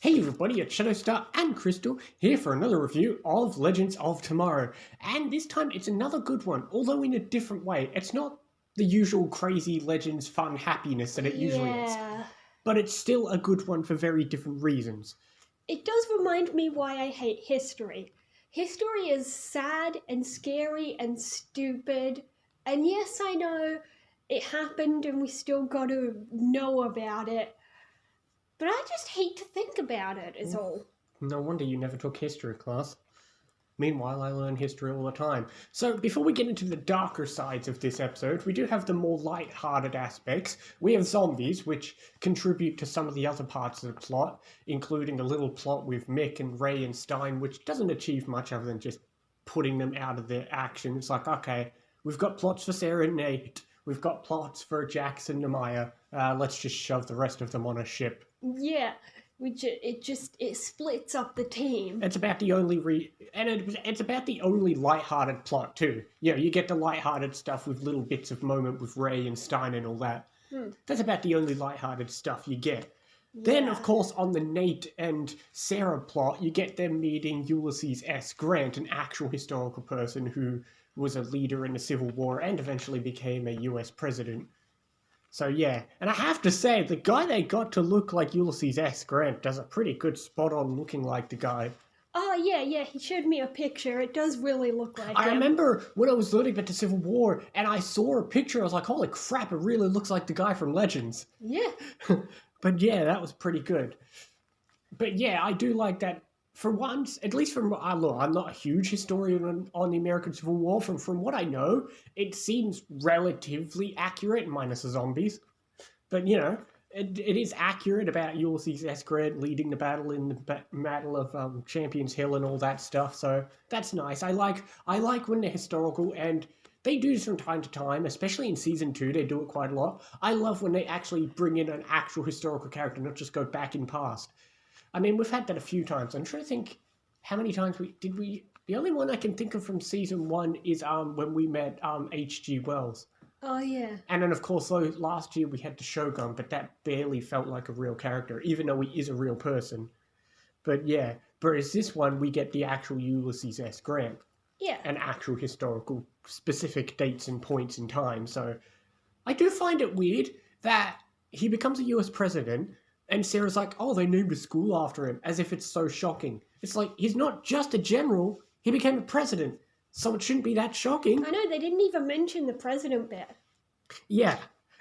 Hey everybody, it's Shadowstar and Crystal here for another review of Legends of Tomorrow. And this time it's another good one, although in a different way. It's not the usual crazy Legends fun happiness that it usually is. But it's still a good one for very different reasons. It does remind me why I hate history. History is sad and scary and stupid. And yes, I know it happened and we still got to know about it. But I just hate to think about it, is all. No wonder you never took history class. Meanwhile, I learn history all the time. So before we get into the darker sides of this episode, we do have the more light-hearted aspects. We have zombies, which contribute to some of the other parts of the plot, including a little plot with Mick and Ray and Stein, which doesn't achieve much other than just putting them out of their action. It's like, okay, we've got plots for Sarah and Nate. We've got plots for Jackson and Maya. Let's just shove the rest of them on a ship. Yeah, it splits up the team. It's about the only it's about the only light-hearted plot too. Yeah, you get the light-hearted stuff with little bits of moment with Ray and Stein and all that. That's about the only light-hearted stuff you get. Yeah. Then, of course, on the Nate and Sarah plot, you get them meeting Ulysses S. Grant, an actual historical person who was a leader in the Civil War and eventually became a US president. So yeah, and I have to say, the guy they got to look like Ulysses S. Grant does a pretty good spot on looking like the guy. Oh yeah, he showed me a picture. It does really look like him. I remember when I was learning about the Civil War and I saw a picture, I was like, holy crap, it really looks like the guy from Legends. Yeah. But yeah, that was pretty good. But yeah, I do like that. For once, at least from look, I'm not a huge historian on the American Civil War. From what I know, it seems relatively accurate, minus the zombies. But, you know, it is accurate about Ulysses S. Grant leading the battle in the Battle of Champions Hill and all that stuff. So that's nice. I like when they're historical, and they do this from time to time, especially in Season 2, they do it quite a lot. I love when they actually bring in an actual historical character, not just go back in past. I mean, we've had that a few times. I'm trying to think how many times we... The only one I can think of from Season 1 is when we met H.G. Wells. Oh, yeah. And then, of course, last year we had the Shogun, but that barely felt like a real character, even though he is a real person. But yeah, whereas this one, we get the actual Ulysses S. Grant. Yeah. And actual historical specific dates and points in time. So I do find it weird that he becomes a US president, and Sarah's like, oh, they named a school after him, as if it's so shocking. It's like, he's not just a general, he became a president, so it shouldn't be that shocking. I know, they didn't even mention the president bit. Yeah,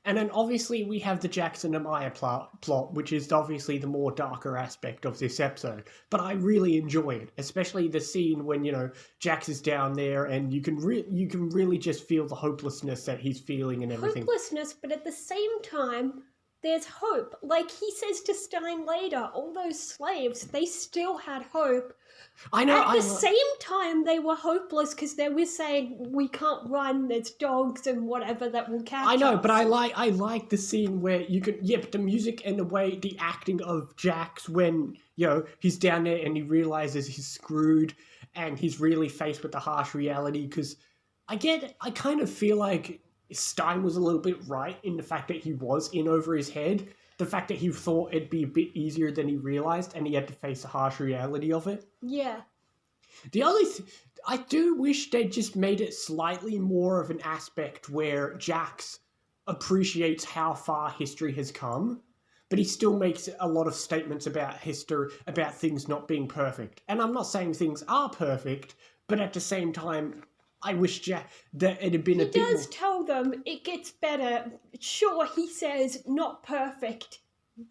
and then obviously we have the Jackson and Maya plot, which is obviously the more darker aspect of this episode. But I really enjoy it, especially the scene when, you know, Jax is down there and you can really just feel the hopelessness that he's feeling and everything. Hopelessness, but at the same time, there's hope. Like he says to Stein later, all those slaves, they still had hope. I know. At the same time, they were hopeless because they were saying, we can't run, there's dogs and whatever that will catch us. I know, but I like the scene where you can, yeah, but the music and the way, the acting of Jax when, you know, he's down there and he realizes he's screwed and he's really faced with the harsh reality, because I kind of feel like Stein was a little bit right in the fact that he was in over his head. The fact that he thought it'd be a bit easier than he realized and he had to face the harsh reality of it. Yeah. The only I do wish they just made it slightly more of an aspect where Jax appreciates how far history has come, but he still makes a lot of statements about history, about things not being perfect. And I'm not saying things are perfect, but at the same time, I wish that it had been a bit more... He does tell them it gets better. Sure, he says not perfect,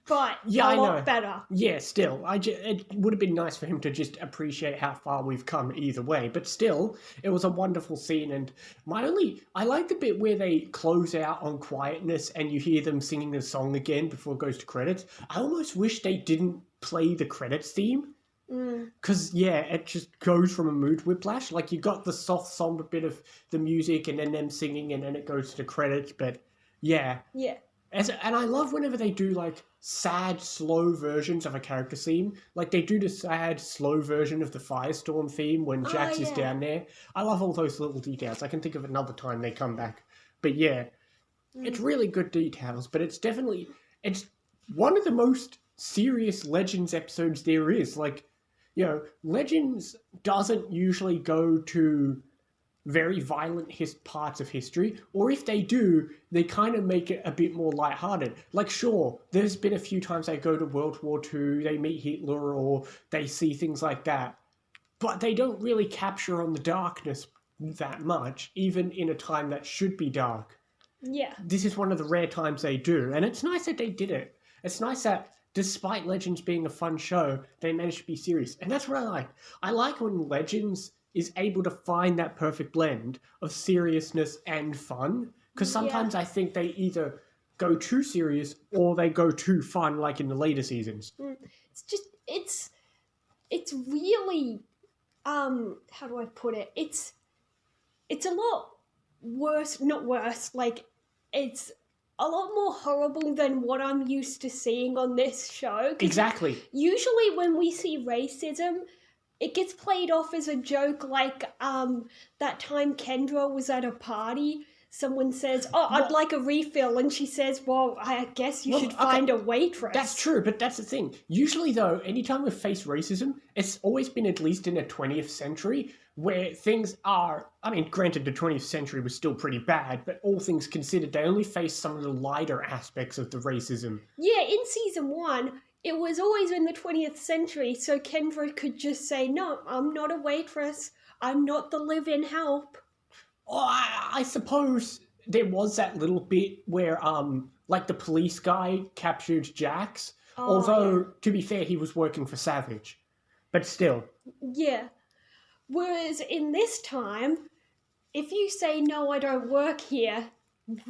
but a lot better. Yeah, still. It would have been nice for him to just appreciate how far we've come either way. But still, it was a wonderful scene. And I like the bit where they close out on quietness and you hear them singing the song again before it goes to credits. I almost wish they didn't play the credits theme. Because, yeah, it just goes from a mood whiplash. Like, you got the soft, somber bit of the music and then them singing and then it goes to the credits. But, yeah. Yeah. And I love whenever they do, like, sad, slow versions of a character theme. Like, they do the sad, slow version of the Firestorm theme when Jax is down there. I love all those little details. I can think of another time they come back. But, yeah, it's really good details. But it's definitely... It's one of the most serious Legends episodes there is. Like, Legends doesn't usually go to very violent parts of history, or if they do, they kind of make it a bit more lighthearted. Like, sure, there's been a few times they go to World War II, they meet Hitler, or they see things like that, but they don't really capture on the darkness that much, even in a time that should be dark. Yeah. This is one of the rare times they do, and it's nice that they did it. It's nice that despite Legends being a fun show, they managed to be serious, and that's what I like. I like when Legends is able to find that perfect blend of seriousness and fun, because sometimes I think they either go too serious or they go too fun, like in the later seasons. It's really, how do I put it? It's a lot worse, not worse, like, it's a lot more horrible than what I'm used to seeing on this show. Exactly. Usually when we see racism, it gets played off as a joke, like that time Kendra was at a party. Someone says, I'd like a refill, and she says, well, I guess you should find a waitress. That's true, but that's the thing. Usually, though, anytime we've faced racism, it's always been at least in the 20th century, where things are... I mean, granted, the 20th century was still pretty bad, but all things considered, they only faced some of the lighter aspects of the racism. Yeah, in season 1... it was always in the 20th century, so Kendra could just say, no, I'm not a waitress. I'm not the live-in help. Oh, I suppose there was that little bit where, like, the police guy captured Jax. Although, to be fair, he was working for Savage. But still. Yeah. Whereas in this time, if you say, no, I don't work here,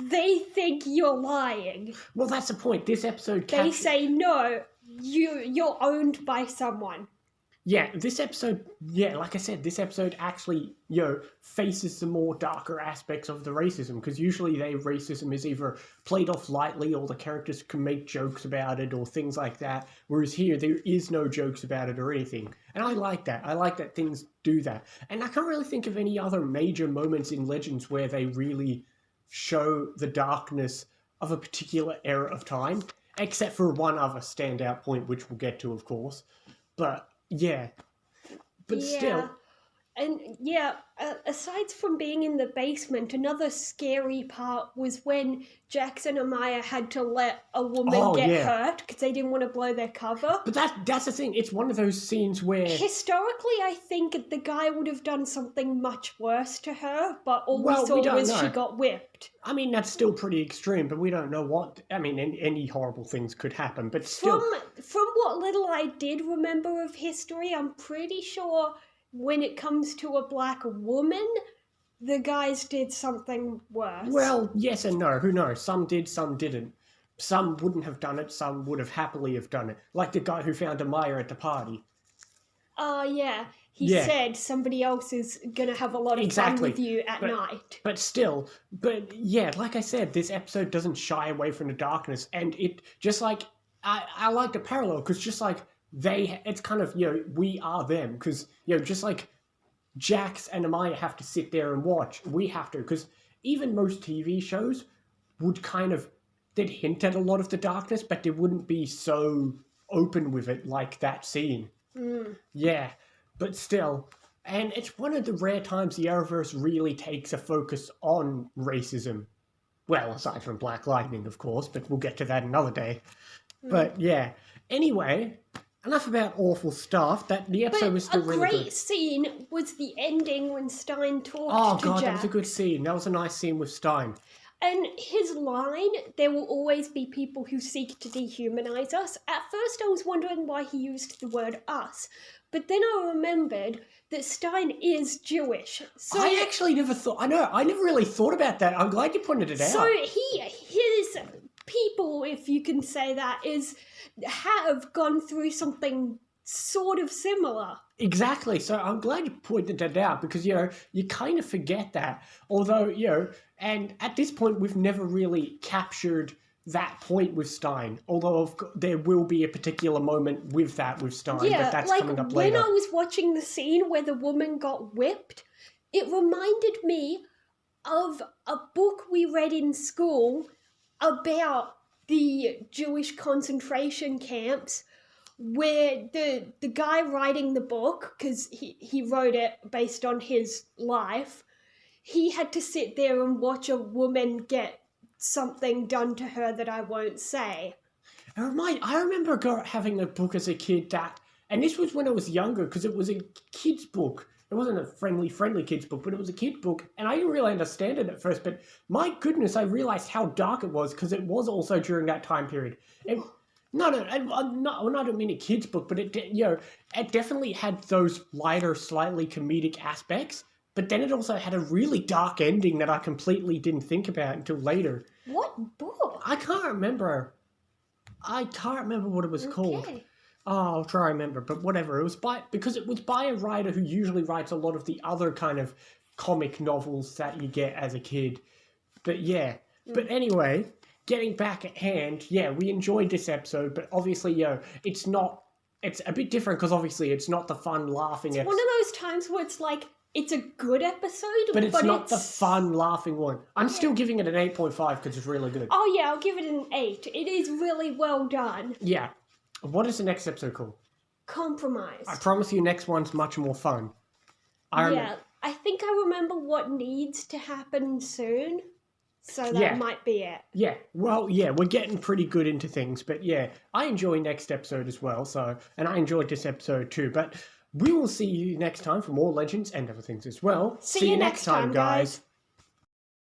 they think you're lying. Well, that's the point. This episode They say, no, you're owned by someone. Yeah, this episode, like I said, this episode actually, faces the more darker aspects of the racism, because usually racism is either played off lightly or the characters can make jokes about it or things like that, whereas here there is no jokes about it or anything. And I like that. I like that things do that. And I can't really think of any other major moments in Legends where they really show the darkness of a particular era of time, except for one other standout point, which we'll get to, of course. But... yeah, but still. And aside from being in the basement, another scary part was when Jax and Amaya had to let a woman get hurt because they didn't want to blow their cover. But that's the thing. It's one of those scenes where... historically, I think the guy would have done something much worse to her, but all we saw was she got whipped. I mean, that's still pretty extreme, but we don't know what... I mean, any horrible things could happen, but still... From what little I did remember of history, I'm pretty sure... when it comes to a black woman, the guys did something worse. Well, yes and no. Who knows? Some did, some didn't. Some wouldn't have done it, some would have happily have done it. Like the guy who found Amaya at the party. Yeah. He said somebody else is going to have a lot of fun with you at night. But still, like I said, this episode doesn't shy away from the darkness. And it, just like, I like the parallel, because just like, it's kind of, we are them, because, just like Jax and Amaya have to sit there and watch, we have to, because even most TV shows would they'd hint at a lot of the darkness, but they wouldn't be so open with it like that scene. Yeah, but still, and it's one of the rare times the Arrowverse really takes a focus on racism. Well, aside from Black Lightning, of course, but we'll get to that another day. But yeah, anyway... enough about awful stuff. The episode was still really good. A great scene was the ending when Stein talked to Jax. Oh god, that was a good scene. That was a nice scene with Stein. And his line, there will always be people who seek to dehumanize us. At first I was wondering why he used the word us. But then I remembered that Stein is Jewish. So I actually never thought... I never really thought about that. I'm glad you pointed it out. So his people, if you can say that, have gone through something sort of similar. Exactly. So I'm glad you pointed that out, because, you kind of forget that. Although, and at this point, we've never really captured that point with Stein. Although there will be a particular moment with Stein, but that's coming up later. When I was watching the scene where the woman got whipped, it reminded me of a book we read in school about the Jewish concentration camps, where the guy writing the book, because he wrote it based on his life, he had to sit there and watch a woman get something done to her that I won't say. I remember having a book as a kid that, and this was when I was younger, because it was a kid's book. It wasn't a friendly kid's book, but it was a kid's book, and I didn't really understand it at first, but my goodness, I realized how dark it was, because it was also during that time period. No, I don't mean a kid's book, but it definitely had those lighter, slightly comedic aspects, but then it also had a really dark ending that I completely didn't think about until later. What book? I can't remember what it was called. Oh, I'll try to remember, but whatever. It was because it was by a writer who usually writes a lot of the other kind of comic novels that you get as a kid. But yeah. But anyway, getting back at hand, yeah, we enjoyed this episode, but obviously, it's a bit different because obviously it's not the fun laughing episode. One of those times where it's like, it's a good episode, but it's not the fun laughing one. I'm still giving it an 8.5 because it's really good. Oh yeah, I'll give it an 8. It is really well done. Yeah. What is the next episode called? Compromise. I promise you next one's much more fun. I think I remember what needs to happen soon. So that might be it. Yeah, well, yeah, we're getting pretty good into things. But yeah, I enjoy next episode as well. And I enjoyed this episode too. But we will see you next time for more Legends and other things as well. See you next time, guys.